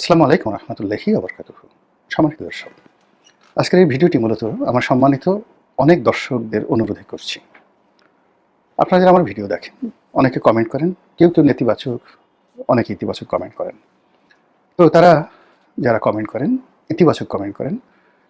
আসসালামু আলাইকুম রহমতুল্লাহি ওয়া বারাকাতুহু। সম্মানিত দর্শক, আজকের এই ভিডিওটি মূলত আমার সম্মানিত অনেক দর্শকদের অনুরোধে করছি। আপনারা যারা আমার ভিডিও দেখেন, অনেকে কমেন্ট করেন, কেউ নেতিবাচক, অনেকে ইতিবাচক কমেন্ট করেন। তো তারা যারা কমেন্ট করেন, ইতিবাচক কমেন্ট করেন,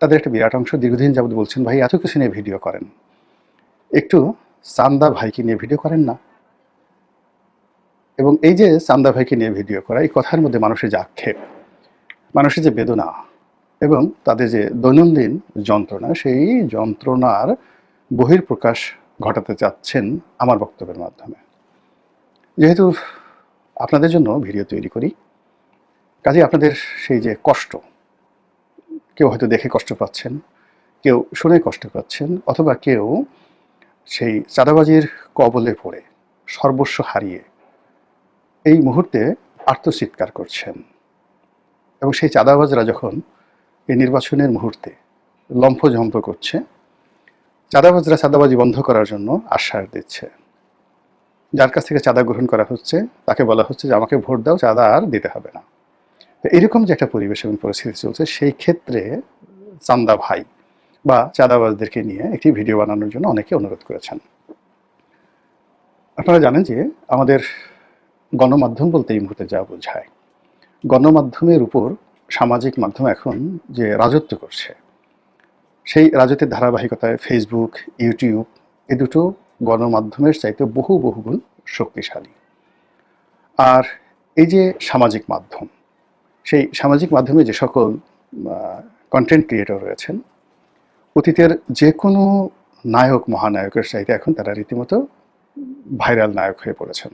তাদের একটা বিরাট অংশ দীর্ঘদিন যাবত বলছেন, ভাই এত কিছু নিয়ে ভিডিও করেন, একটু চান্দা ভাইকে নিয়ে ভিডিও করেন না। এবং এই যে চান্দা ভাইকে নিয়ে ভিডিও করা, এই কথার মধ্যে মানুষের যে আক্ষেপ, মানুষের যে বেদনা এবং তাদের যে দৈনন্দিন যন্ত্রণা, সেই যন্ত্রণার বহিঃপ্রকাশ ঘটাতে চাচ্ছেন আমার বক্তব্যের মাধ্যমে। যেহেতু আপনাদের জন্য ভিডিও তৈরি করি, কাজে আপনাদের সেই যে কষ্ট, কেউ হয়তো দেখে কষ্ট পাচ্ছেন, কেউ শুনে কষ্ট পাচ্ছেন, অথবা কেউ সেই চাঁদাবাজির কবলে পড়ে সর্বস্ব হারিয়ে এই মুহূর্তে আর্তচিৎকার করছেন। এবং সেই চাঁদাবাজরা যখন এই নির্বাচনের মুহূর্তে লম্ফঝম্প করছে, চাঁদাবাজরা চাঁদাবাজি বন্ধ করার জন্য আশ্বাস দিচ্ছে। যার কাছ থেকে চাঁদা গ্রহণ করা হচ্ছে তাকে বলা হচ্ছে যে আমাকে ভোট দাও, চাঁদা আর দিতে হবে না। তো এরকম যে একটা পরিবেশ এবং পরিস্থিতি চলছে, সেই ক্ষেত্রে চান্দা ভাই বা চাঁদাবাজদেরকে নিয়ে একটি ভিডিও বানানোর জন্য অনেকে অনুরোধ করেছেন। আপনারা জানেন যে আমাদের গণমাধ্যম বলতে এই মুহূর্তে যা বোঝায়, গণমাধ্যমের উপর সামাজিক মাধ্যম এখন যে রাজত্ব করছে, সেই রাজত্বের ধারাবাহিকতায় ফেসবুক, ইউটিউব এ দুটো গণমাধ্যমের চাইতে বহু বহুগুণ শক্তিশালী। আর এই যে সামাজিক মাধ্যম, সেই সামাজিক মাধ্যমে যে সকল কন্টেন্ট ক্রিয়েটর রয়েছেন, অতীতের যে কোনো নায়ক মহানায়কের চাইতে এখন তারা রীতিমতো ভাইরাল নায়ক হয়ে পড়েছেন।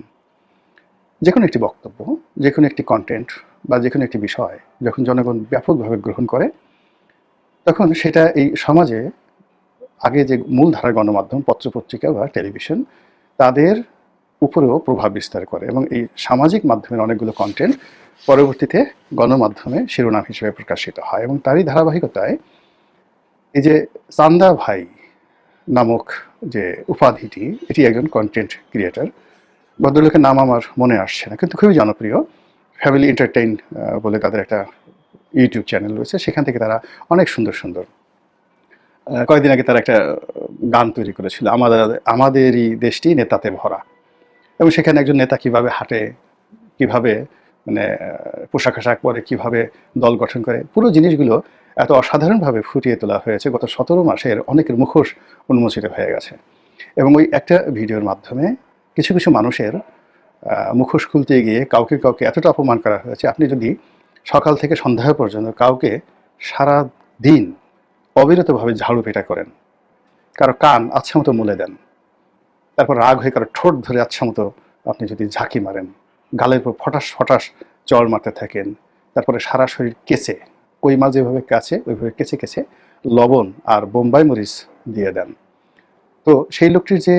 যে কোনো একটি বক্তব্য, যে কোনো একটি কন্টেন্ট বা যে কোনো একটি বিষয় যখন জনগণ ব্যাপকভাবে গ্রহণ করে, তখন সেটা এই সমাজে আগে যে মূলধারার গণমাধ্যম পত্রপত্রিকা বা টেলিভিশন, তাদের উপরেও প্রভাব বিস্তার করে। এবং এই সামাজিক মাধ্যমের অনেকগুলো কন্টেন্ট পরবর্তীতে গণমাধ্যমে শিরোনাম হিসেবে প্রকাশিত হয়। এবং তারই ধারাবাহিকতায় এই যে চান্দা ভাই নামক যে উপাধিটি, এটি একজন কন্টেন্ট ক্রিয়েটর। ভদ্রলোকের নাম আমার মনে আসছে না, কিন্তু খুবই জনপ্রিয়। ফ্যামিলি এন্টারটেইন বলে তাদের একটা ইউটিউব চ্যানেল রয়েছে, সেখান থেকে তারা অনেক সুন্দর সুন্দর, কয়েকদিন আগে তারা একটা গান তৈরি করেছিল, আমাদেরই দেশটি নেতাতে ভরা। এবং সেখানে একজন নেতা কিভাবে হাঁটে, কিভাবে মানে পোশাক আশাক পরে, কিভাবে দল গঠন করে, পুরো জিনিসগুলো এত অসাধারণভাবে ফুটিয়ে তোলা হয়েছে। গত 17 মাসের অনেকের মুখোশ উন্মোচিত হয়ে গেছে। এবং ওই একটা ভিডিওর মাধ্যমে কিছু কিছু মানুষের মুখোশ খুলতে গিয়ে কাউকে কাউকে এতটা অপমান করা হয়েছে, আপনি যদি সকাল থেকে সন্ধ্যা পর্যন্ত কাউকে সারা দিন অবিরতভাবে ঝাড়ু পেটা করেন, কারো কান আচ্ছা মতো মুলে দেন, তারপর রাগ হয়ে কারো ঠোঁট ধরে আচ্ছা মতো আপনি যদি ঝাঁকি মারেন, গালের উপর ফটাস ফটাস চড় মারতে থাকেন, তারপরে সারা শরীর কেচে, কই মাছ যেভাবে কাছে ওইভাবে কেচে কেচে লবণ আর বোম্বাই মরিচ দিয়ে দেন, তো সেই লোকটির যে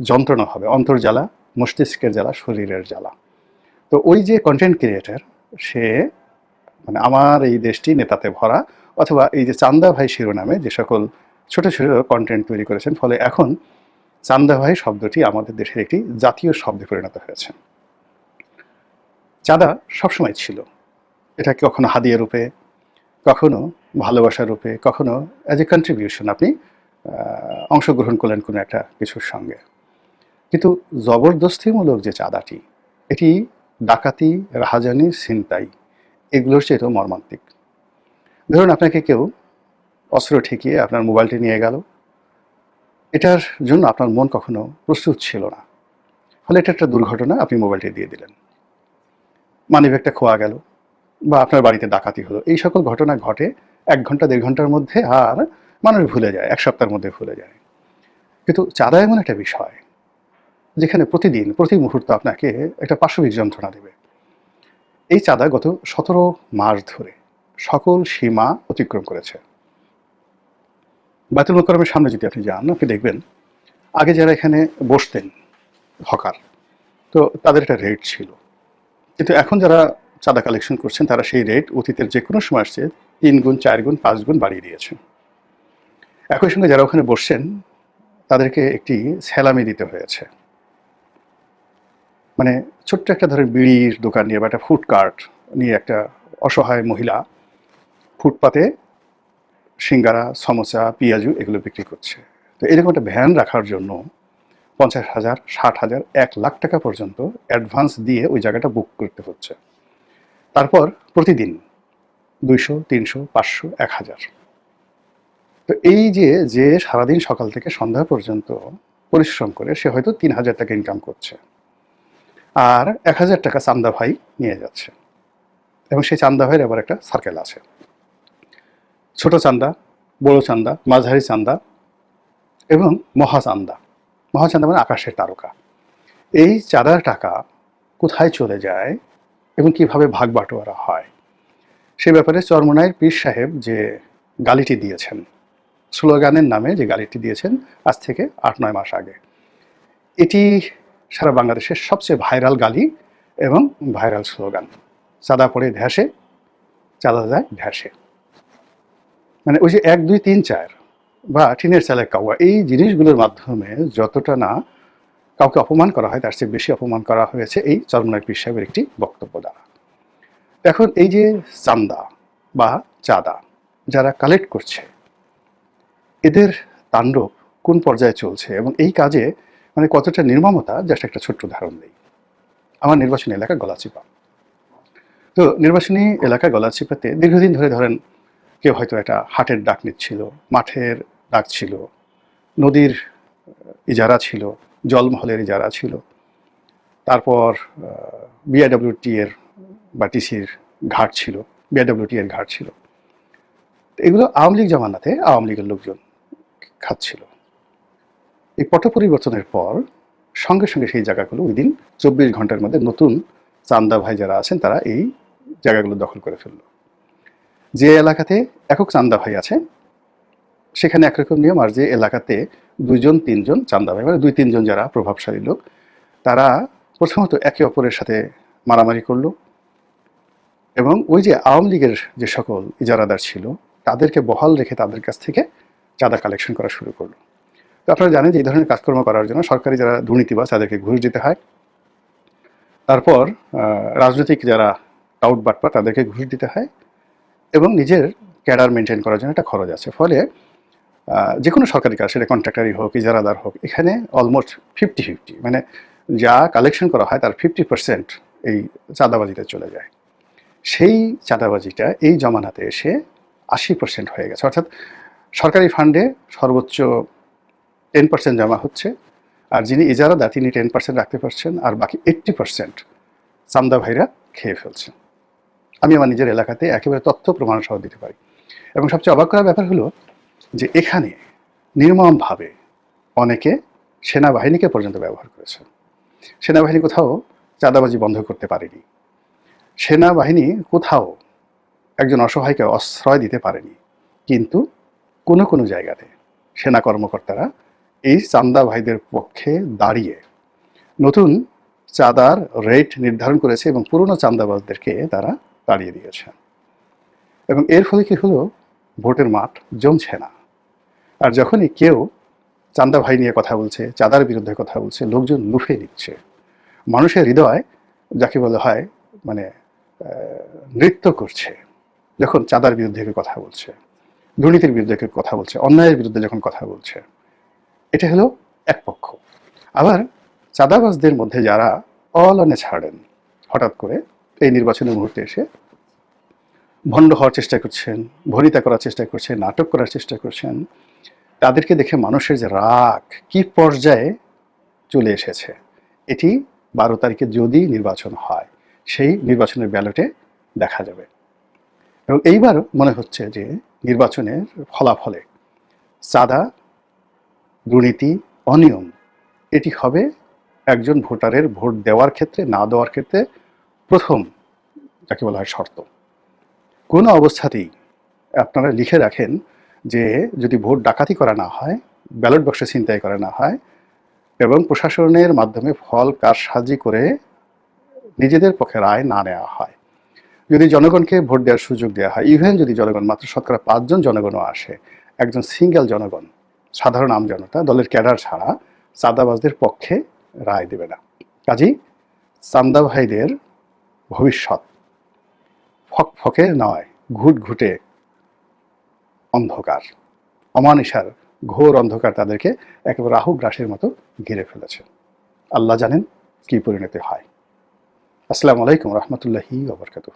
যন্ত্রণা হবে, অন্তর্জ্বালা, মস্তিষ্কের জ্বালা, শরীরের জ্বালা। তো ওই যে কন্টেন্ট ক্রিয়েটার, সে মানে আমার এই দেশটি নেতাতে ভরা, অথবা এই যে চান্দা ভাই শিরোনামে যে সকল ছোট ছোট কন্টেন্ট তৈরি করেছেন, ফলে এখন চান্দা ভাই শব্দটি আমাদের দেশের একটি জাতীয় শব্দে পরিণত হয়েছে। চাঁদা সবসময় ছিল, এটা কখনো হাদিয়া রূপে, কখনো ভালোবাসার রূপে, কখনো অ্যাজ এ কন্ট্রিবিউশন, আপনি অংশগ্রহণ করলেন কোনো একটা কিছুর সঙ্গে। কিন্তু জবরদস্তিমূলক যে চাঁদাটি, এটি ডাকাতি, রাহাজানি, ছিনতাই এগুলোর চেয়েও মর্মান্তিক। ধরুন আপনাকে কেউ অস্ত্র ঠেকিয়ে আপনার মোবাইলটি নিয়ে গেল, এটার জন্য আপনার মন কখনো প্রস্তুত ছিল না, ফলে এটা একটা দুর্ঘটনা, আপনি মোবাইলটি দিয়ে দিলেন। মানিব্যাগটা খোয়া গেল বা আপনার বাড়িতে ডাকাতি হলো, এই সকল ঘটনা ঘটে 1 ঘন্টা 1.5 ঘন্টার মধ্যে, আর মানুষ ভুলে যায়, 1 সপ্তাহের মধ্যে ভুলে যায়। কিন্তু চাঁদা এমন একটা বিষয় যেখানে প্রতিদিন প্রতি মুহূর্ত আপনাকে একটা পাশবিক যন্ত্রণা দেবে। এই চাঁদা গত 17 মাস ধরে সকল সীমা অতিক্রম করেছে। বায়তুল মোকাররমের সামনে যদি আপনি যান, আপনি দেখবেন আগে যারা এখানে বসতেন হকার, তো তাদের একটা রেট ছিল, কিন্তু এখন যারা চাঁদা কালেকশন করছেন, তারা সেই রেট অতীতের যে কোনো সময় আসছে 3 গুণ, 4 গুণ, 5 গুণ বাড়িয়ে দিয়েছে। একই সঙ্গে যারা ওখানে বসছেন, তাদেরকে একটি স্যালামি দিতে হয়েছে। মানে ছোট্ট একটা ধরেন বিড়ির দোকান নিয়ে বা একটা ফুড কার্ট নিয়ে একটা অসহায় মহিলা ফুটপাতে সিঙ্গারা, সমোসা, পেঁয়াজু এগুলো বিক্রি করছে। তো এরকম একটা ভ্যান রাখার জন্য 50,000, 60,000, 1,00,000 টাকা পর্যন্ত অ্যাডভান্স দিয়ে ওই জায়গাটা বুক করতে হচ্ছে। তারপর প্রতিদিন 200, 300, 500, 1000। তো এই যে সারাদিন সকাল থেকে সন্ধ্যা পর্যন্ত পরিশ্রম করে সে হয়তো 3,000 টাকা ইনকাম করছে, আর 1,000 টাকা চান্দা ভাই নিয়ে যাচ্ছে। এবং সেই চান্দা ভাইয়ের আবার একটা সার্কেল আছে, ছোট চান্দা, বড় চান্দা, মাঝারি চান্দা এবং মহাচান্দা। মহাচান্দা মানে আকাশের তারকা। এই চাঁদার টাকা কোথায় চলে যায় এবং কিভাবে ভাগ বাটোয়ারা হয় সে ব্যাপারে চরমোনাইয়ের পীর সাহেব যে গালিটি দিয়েছেন, স্লোগানের নামে যে গালিটি দিয়েছেন আজ থেকে 8-9 মাস আগে, এটি সারা বাংলাদেশের সবচেয়ে ভাইরাল গালি এবং ভাইরাল স্লোগান। চাঁদা পড়ে ধ্যাসে, চাঁদা যায় ধ্যাসে। মানে ওই যে 1, 2, 3, 4 বা টিনের চালে কাওয়া, এই জিনিসগুলোর মাধ্যমে যতটা না কাউকে অপমান করা হয় তার চেয়ে বেশি অপমান করা হয়েছে এই চরমোনাই পীর সাহেবের একটি বক্তব্য দ্বারা। এখন এই যে চান্দা বা চাঁদা যারা কালেক্ট করছে, এদের তাণ্ডব কোন পর্যায়ে চলছে এবং এই কাজে মানে কতটা নির্মমতা, জাস্ট একটা ছোট্ট উদাহরণ নেই। আমার নির্বাচনী এলাকা গলাচিপা। তো নির্বাচনী এলাকা গলাচিপাতে দীর্ঘদিন ধরে ধরেন কেউ হয়তো একটা হাটের ডাক নিচ্ছিল, মাঠের ডাক ছিল, নদীর ইজারা ছিল, জলমহলের ইজারা ছিল, তারপর বিআইডব্লিউটি এর বা টিসির ঘাট ছিল, বিআইডব্লিউটি এর ঘাট ছিল। এগুলো আওয়ামী লীগ জামানাতে আওয়ামী লীগের লোকজন খাচ্ছিল। এই পট পরিবর্তনের পর সঙ্গে সঙ্গে সেই জায়গাগুলো ওই দিন 24 ঘন্টার মধ্যে নতুন চান্দা ভাই যারা আছেন তারা এই জায়গাগুলো দখল করে ফেললো। যে এলাকাতে একক চান্দা ভাই আছে সেখানে একরকম নিয়ম, আর যে এলাকাতে 2-3 জন চান্দা ভাই, মানে 2-3 জন যারা প্রভাবশালী লোক, তারা প্রথমত একে অপরের সাথে মারামারি করলো এবং ওই যে আওয়ামী লীগের যে সকল ইজারাদার ছিল তাদেরকে বহাল রেখে তাদের কাছ থেকে চাঁদা কালেকশন করা শুরু করলো। তো আপনারা জানেন যে এই ধরনের কাজকর্ম করার জন্য সরকারি যারা দুর্নীতিবাজ তাদেরকে ঘুষ দিতে হয়, তারপর রাজনৈতিক যারা টাউট বাটপার তাদেরকে ঘুষ দিতে হয় এবং নিজের ক্যাডার মেনটেন করার জন্য একটা খরচ আছে। ফলে যে কোনো সরকারি কাজ, সেটা কন্ট্রাক্টারই হোক, ইজারাদার হোক, এখানে অলমোস্ট 50-50, মানে যা কালেকশন করা হয় তার 50% এই চাঁদাবাজিতে চলে যায়। সেই চাঁদাবাজিটা এই জমানাতে এসে 80% হয়ে গেছে। অর্থাৎ সরকারি ফান্ডে সর্বোচ্চ 10% জমা হচ্ছে, আর যিনি ইজারাদার তিনি 10% রাখতে পারছেন, আর বাকি 80% চান্দা ভাইরা খেয়ে ফেলছেন। আমি আমার নিজের এলাকাতে একেবারে তথ্য প্রমাণ সহ দিতে পারি। এবং সবচেয়ে অবাক করার ব্যাপার হলো যে এখানে নির্মমভাবে অনেকে সেনাবাহিনীকে পর্যন্ত ব্যবহার করেছে। সেনাবাহিনী কোথাও চাঁদাবাজি বন্ধ করতে পারেনি, সেনাবাহিনী কোথাও একজন অসহায়কে আশ্রয় দিতে পারেনি, কিন্তু কোনো কোনো জায়গাতে সেনা কর্মকর্তারা এই চান্দা ভাইদের পক্ষে দাঁড়িয়ে নতুন চাঁদার রেট নির্ধারণ করেছে এবং পুরনো চাঁদাবাজদেরকে তারা তাড়িয়ে দিয়েছে। এবং এর ফলে কি হলো, ভোটের মাঠ জমছে না। আর যখনই কেউ চান্দা ভাই নিয়ে কথা বলছে, চাঁদার বিরুদ্ধে কথা বলছে, লোকজন লুফে নিচ্ছে। মানুষের হৃদয় যাকে বলা হয় মানে নৃত্য করছে যখন চাঁদার বিরুদ্ধে কেউ কথা বলছে, দুর্নীতির বিরুদ্ধে কেউ কথা বলছে, অন্যায়ের বিরুদ্ধে যখন কথা বলছে। এটা হলো এক পক্ষ। আবার চাঁদাবাজদের মধ্যে যারা অলনে ছাড়েন, হঠাৎ করে এই নির্বাচনের মুহূর্তে এসে ভণ্ড হওয়ার চেষ্টা করছেন, ভনিতা করার চেষ্টা করছেন, নাটক করার চেষ্টা করছেন, তাদেরকে দেখে মানুষের যে রাগ কি পর্যায়ে চলে এসেছে, এটি 12 তারিখে যদি নির্বাচন হয় সেই নির্বাচনের ব্যালটে দেখা যাবে। এবং এইবার মনে হচ্ছে যে নির্বাচনের ফলাফলে চাঁদা, দুর্নীতি, অনিয়ম এটি হবে একজন ভোটারের ভোট দেওয়ার ক্ষেত্রে, না দেওয়ার ক্ষেত্রে প্রথম যাকে বলা হয় শর্ত। কোনো অবস্থাতেই আপনারা লিখে রাখেন যে যদি ভোট ডাকাতি করা না হয়, ব্যালট বক্সে ছিনতাই করা না হয় এবং প্রশাসনের মাধ্যমে ফল কারসাজি করে নিজেদের পক্ষে রায় না নেওয়া হয়, যদি জনগণকে ভোট দেওয়ার সুযোগ দেওয়া হয়, ইভেন যদি জনগণ মাত্র শতকরা 5 জন জনগণও আসে, একজন সিঙ্গেল জনগণ, সাধারণ আমজনতা দলের ক্যাডার ছাড়া চাঁদাবাজদের পক্ষে রায় দেবে না। কাজেই চান্দা ভাইদের ভবিষ্যৎ ফকফকে নয়, ঘুটঘুটে অন্ধকার, অমানিসার ঘোর অন্ধকার তাদেরকে একেবারে রাহু গ্রাসের মতো ঘিরে ফেলেছে। আল্লাহ জানেন কি পরিণতি হয়। আসসালামু আলাইকুম রহমতুল্লাহি ওয়া বারাকাতুহু।